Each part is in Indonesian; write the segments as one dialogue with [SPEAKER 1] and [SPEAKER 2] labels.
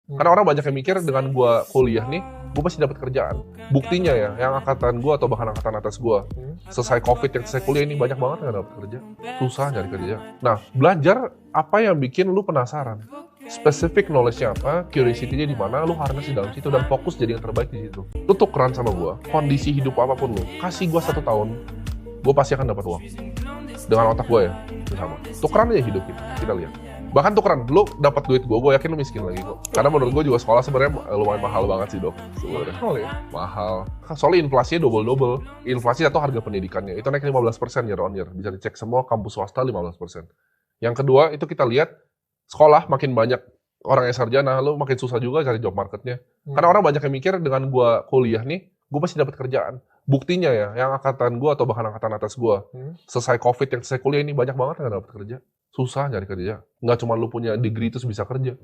[SPEAKER 1] Karena orang banyak yang mikir dengan gue kuliah nih, gue pasti dapat kerjaan. Buktinya ya, yang angkatan gue atau bahkan angkatan atas gue, selesai COVID, yang selesai kuliah ini banyak banget yang gak dapat kerja. Susah nyari kerja. Nah, belajar apa yang bikin lu penasaran. Spesifik knowledge-nya apa, curiosity-nya di mana, lu harness di dalam situ dan fokus jadi yang terbaik di situ. Lu tukeran sama gue, kondisi hidup apapun lu, kasih gue 1 tahun, gue pasti akan dapat uang. Dengan otak gue ya, itu sama. Tukeran aja hidup kita lihat. Bahkan tukeran, lu dapat duit gue yakin lu miskin lagi kok. Karena menurut gue juga sekolah sebenarnya lumayan mahal banget sih, Dok.
[SPEAKER 2] Mahal ya?
[SPEAKER 1] Mahal. Soalnya inflasinya double. Inflasi atau harga pendidikannya, itu naik 15% year on year. Bisa dicek semua kampus swasta 15%. Yang kedua, itu kita lihat, sekolah makin banyak orang yang sarjana, lu makin susah juga cari job marketnya. Karena orang banyak yang mikir dengan gue kuliah nih, gue pasti dapat kerjaan. Buktinya ya, yang angkatan gue atau bahkan angkatan atas gue, selesai COVID, yang selesai kuliah ini banyak banget yang gak dapat kerja. Susah nyari kerja. Nggak cuma lu punya degree terus bisa kerja.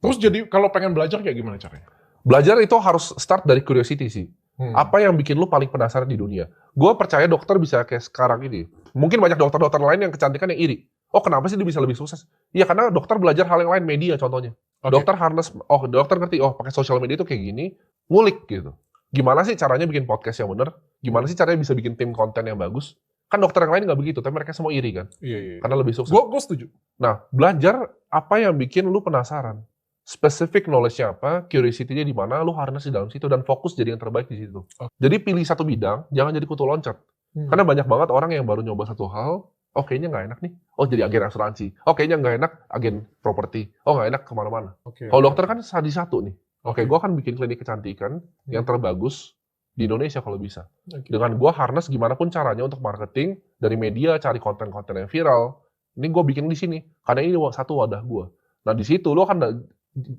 [SPEAKER 2] Terus jadi kalau pengen belajar kayak gimana caranya?
[SPEAKER 1] Belajar itu harus start dari curiosity sih. Apa yang bikin lu paling penasaran di dunia? Gue percaya dokter bisa kayak sekarang ini. Mungkin banyak dokter-dokter lain yang kecantikan yang iri. Oh, kenapa sih dia bisa lebih sukses? Iya, karena dokter belajar hal yang lain, media contohnya. Dokter harness, dokter ngerti, pakai sosial media itu kayak gini, ngulik gitu. Gimana sih caranya bikin podcast yang bener? Gimana sih caranya bisa bikin tim konten yang bagus? Kan dokter yang lain nggak begitu, tapi mereka semua iri kan?
[SPEAKER 2] Iya.
[SPEAKER 1] Karena lebih sukses.
[SPEAKER 2] Gue setuju.
[SPEAKER 1] Nah, belajar apa yang bikin lu penasaran. Spesifik knowledge-nya apa, curiosity-nya di mana, lu harness di dalam situ dan fokus jadi yang terbaik di situ. Jadi pilih satu bidang, jangan jadi kutu loncat. Karena banyak banget orang yang baru nyoba satu hal, kayaknya nggak enak nih. Jadi agen asuransi. Kayaknya nggak enak, agen properti. Nggak enak kemana-mana. Kalau dokter kan di satu nih. Gue akan bikin klinik kecantikan yang terbagus di Indonesia kalau bisa. Dengan gue harness gimana pun caranya untuk marketing, dari media, cari konten-konten yang viral. Ini gue bikin di sini. Karena ini satu wadah gue. Nah di situ lu akan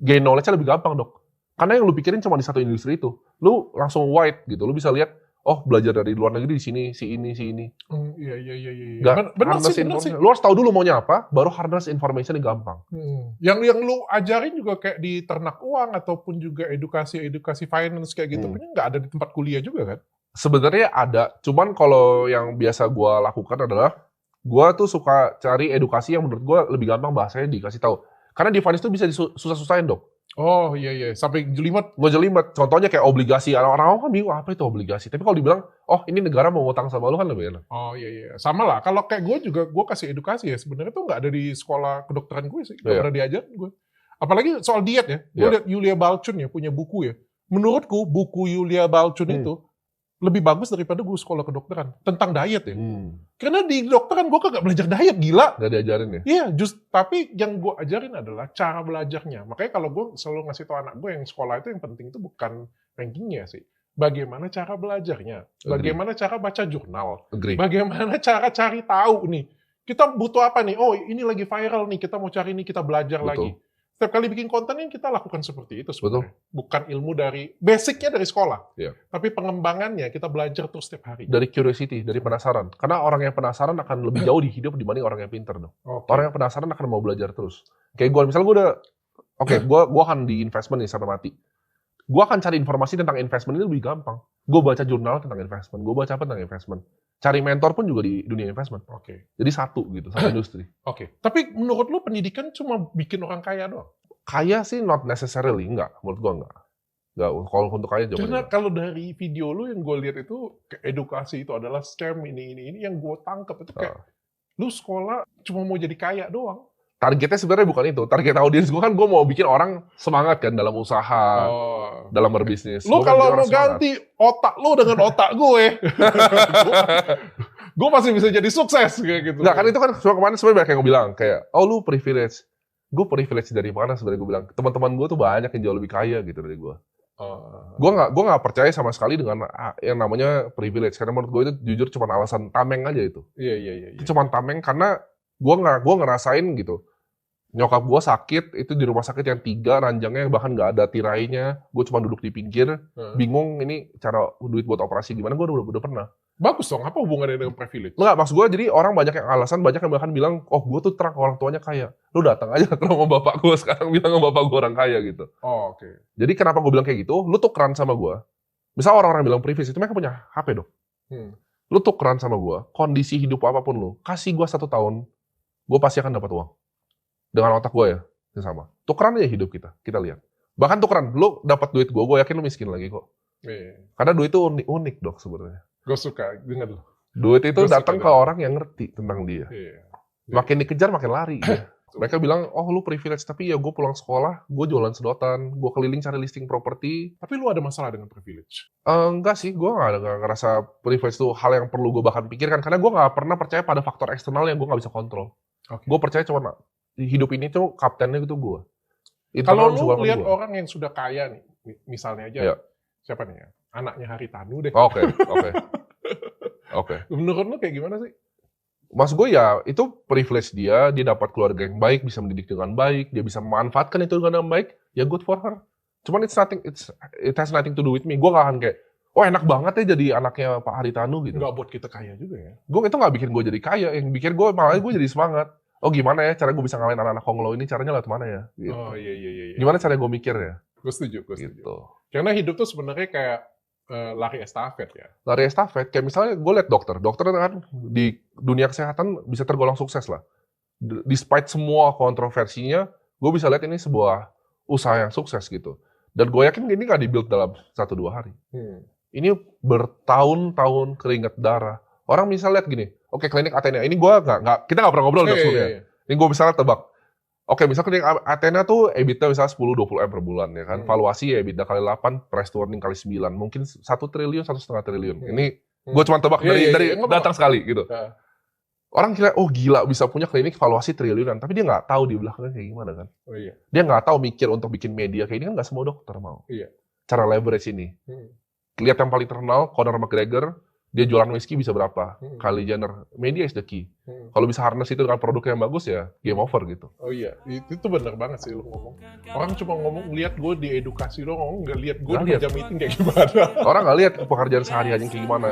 [SPEAKER 1] gain knowledge-nya lebih gampang, Dok. Karena yang lu pikirin cuma di satu industri itu. Lu langsung wide gitu. Lu bisa lihat, belajar dari luar negeri di sini, si ini.
[SPEAKER 2] Iya. Benar sih.
[SPEAKER 1] Lu harus tahu dulu maunya apa, baru harness information gampang.
[SPEAKER 2] Yang lu ajarin juga kayak di ternak uang ataupun juga edukasi finance kayak gitu, punya nggak ada di tempat kuliah juga kan?
[SPEAKER 1] Sebenarnya ada, cuman kalau yang biasa gue lakukan adalah gue tuh suka cari edukasi yang menurut gue lebih gampang bahasanya dikasih tahu. Karena di finance tuh bisa disusah-susahin, Dok.
[SPEAKER 2] Oh iya, sampai jelimet.
[SPEAKER 1] Gue jelimet. Contohnya kayak obligasi. Orang-orang kan bingung apa itu obligasi. Tapi kalau dibilang, ini negara mau ngutang sama lu kan lebih enak.
[SPEAKER 2] Oh iya. Sama lah. Kalau kayak gue juga, gue kasih edukasi ya. Sebenarnya tuh nggak ada di sekolah kedokteran gue sih. Nggak pernah diajarin gue. Apalagi soal diet ya. Gue lihat Yulia Balchun ya, punya buku ya. Menurutku, buku Yulia Balchun itu lebih bagus daripada gue sekolah kedokteran. Tentang diet ya. Karena di kedokteran gue kagak belajar diet, gila.
[SPEAKER 1] Nggak diajarin ya?
[SPEAKER 2] Iya, tapi yang gue ajarin adalah cara belajarnya. Makanya kalau gue selalu ngasih tau anak gue yang sekolah itu yang penting itu bukan rankingnya sih. Bagaimana cara belajarnya. Bagaimana cara baca jurnal. Bagaimana cara cari tahu nih. Kita butuh apa nih? ini lagi viral nih, kita mau cari nih, kita belajar lagi. Setiap kali bikin konten ini kita lakukan seperti itu sebenarnya. Bukan ilmu dari, basicnya dari sekolah. Tapi pengembangannya kita belajar terus setiap hari.
[SPEAKER 1] Dari curiosity, dari penasaran. Karena orang yang penasaran akan lebih jauh di hidup dibanding orang yang pintar. Orang yang penasaran akan mau belajar terus. Kayak gue, misalnya gue udah, gue akan di investment nih sampai mati. Gue akan cari informasi tentang investment ini lebih gampang. Gue baca jurnal tentang investment, gue baca apa tentang investment. Cari mentor pun juga di dunia investment. Jadi satu industri.
[SPEAKER 2] Tapi menurut lu pendidikan cuma bikin orang kaya doang?
[SPEAKER 1] Kaya sih not necessarily, enggak. Menurut gue enggak. Kalau untuk kaya jauh.
[SPEAKER 2] Karena kalau dari video lu yang gue lihat itu, edukasi itu adalah scam ini yang gue tangkap itu kayak, lu sekolah cuma mau jadi kaya doang.
[SPEAKER 1] Targetnya sebenarnya bukan itu. Target audiens gue kan gue mau bikin orang semangat kan dalam usaha, dalam berbisnis.
[SPEAKER 2] Lu kalau mau ganti otak lu dengan otak gue, gue masih bisa jadi sukses kayak gitu.
[SPEAKER 1] Nggak, kan itu kan kemarin sebenarnya banyak yang gue bilang kayak, lu privilege. Gue privilege dari mana sebenarnya gue bilang. Teman-teman gue tuh banyak yang jauh lebih kaya gitu dari gue. Gue nggak percaya sama sekali dengan yang namanya privilege. Karena menurut gue itu jujur cuma alasan tameng aja itu.
[SPEAKER 2] Iya.
[SPEAKER 1] Itu cuma tameng karena gue ngerasain gitu. Nyokap gue sakit, itu di rumah sakit yang 3 ranjangnya, bahkan nggak ada tirainya. Gue cuma duduk di pinggir, bingung ini cara duit buat operasi gimana, gue udah pernah.
[SPEAKER 2] Bagus dong, apa hubungannya dengan privilege?
[SPEAKER 1] Enggak, maksud gue jadi orang banyak yang alasan, banyak yang bahkan bilang, gue tuh terang orang tuanya kaya. Lu datang aja ke rumah bapak gue sekarang, bilang sama bapak gue orang kaya gitu. Jadi kenapa gue bilang kayak gitu, lu tuh keran sama gue. Misal orang-orang bilang privilege, itu mereka punya HP dong. Lu tuh keran sama gue, kondisi hidup apapun lu, kasih gue 1 tahun, gue pasti akan dapat uang. Dengan otak gue ya, sama. Tukeran aja hidup kita lihat. Bahkan tukeran, lu dapat duit gue yakin lu miskin lagi kok.
[SPEAKER 2] Iya.
[SPEAKER 1] Karena duit itu unik Dok sebenarnya.
[SPEAKER 2] Gue suka denger loh.
[SPEAKER 1] Duit itu
[SPEAKER 2] Gua suka
[SPEAKER 1] datang ke
[SPEAKER 2] dengar.
[SPEAKER 1] orang yang ngerti tentang dia.
[SPEAKER 2] Iya.
[SPEAKER 1] Makin dikejar makin lari. Dia. Mereka bilang, oh lu privilege, tapi ya gue pulang sekolah, gue jualan sedotan, gue keliling cari listing properti.
[SPEAKER 2] Tapi lu ada masalah dengan privilege?
[SPEAKER 1] Enggak sih, gue nggak ngerasa privilege itu hal yang perlu gue bahkan pikirkan. Karena gue nggak pernah percaya pada faktor eksternal yang gue nggak bisa kontrol.
[SPEAKER 2] Okay.
[SPEAKER 1] Gue percaya cuma hidup ini tuh kaptennya gitu gue.
[SPEAKER 2] Kalau lu lihat orang yang sudah kaya nih, misalnya aja,
[SPEAKER 1] Iya.
[SPEAKER 2] siapa nih ya? Anaknya Haritanu deh.
[SPEAKER 1] Oke.
[SPEAKER 2] Menurut lu kayak gimana sih?
[SPEAKER 1] Mas gue ya, itu privilege dia dapat keluarga yang baik, bisa mendidik dengan baik, dia bisa memanfaatkan itu dengan baik, ya good for her. Cuman it has nothing to do with me. Gue gak akan kayak, oh enak banget ya jadi anaknya Pak Haritanu gitu.
[SPEAKER 2] Nggak buat kita kaya juga ya.
[SPEAKER 1] Gue itu gak bikin gue jadi kaya, yang bikin gue malah gue jadi semangat. Oh gimana ya cara gue bisa ngalahin anak-anak Honglo ini, caranya lewat mana ya? Gitu.
[SPEAKER 2] Oh iya.
[SPEAKER 1] Gimana cara gue mikir ya?
[SPEAKER 2] Gue setuju.
[SPEAKER 1] Gitu.
[SPEAKER 2] Karena hidup tuh sebenarnya kayak lari estafet ya.
[SPEAKER 1] Lari estafet, kayak misalnya gue liat dokter kan di dunia kesehatan bisa tergolong sukses lah. Despite semua kontroversinya, gue bisa lihat ini sebuah usaha yang sukses gitu. Dan gue yakin ini gak dibuild dalam 1-2 hari. Ini bertahun-tahun keringat darah. Orang misalnya lihat gini, oke klinik Athena, ini gue kita gak pernah ngobrol dok sebelumnya. Ini gue misalnya tebak. Oke, misalnya klinik Athena tuh EBITDA misalnya 10-20 M per bulan ya kan. Valuasi ya EBITDA kali 8, price to earning kali 9. Mungkin 1 triliun, 1,5 triliun. Ini gue cuma tebak dari datang sekali gitu. Orang kira, oh gila bisa punya klinik valuasi triliunan. Tapi dia nggak tahu di belakangnya kayak gimana kan. Dia nggak tahu mikir untuk bikin media kayak ini kan nggak semua dokter mau. Cara leverage ini. Lihat yang paling terkenal, Conor McGregor, dia jualan whisky bisa berapa? Kylie Jenner. Media is the key. Kalau bisa harness itu dengan produk yang bagus ya, game over gitu.
[SPEAKER 2] Oh iya, itu benar banget sih lu ngomong. Orang cuma ngomong, lihat gue diedukasi doang, nggak lihat gue di meja meeting kayak gimana.
[SPEAKER 1] Orang nggak lihat pekerjaan sehari-harinya kayak gimana.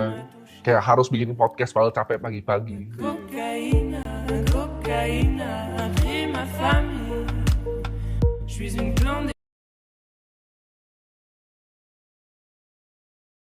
[SPEAKER 1] Kayak harus bikin podcast padahal capek pagi-pagi. Cocaïne, cocaïne, a pris ma famille. Je suis une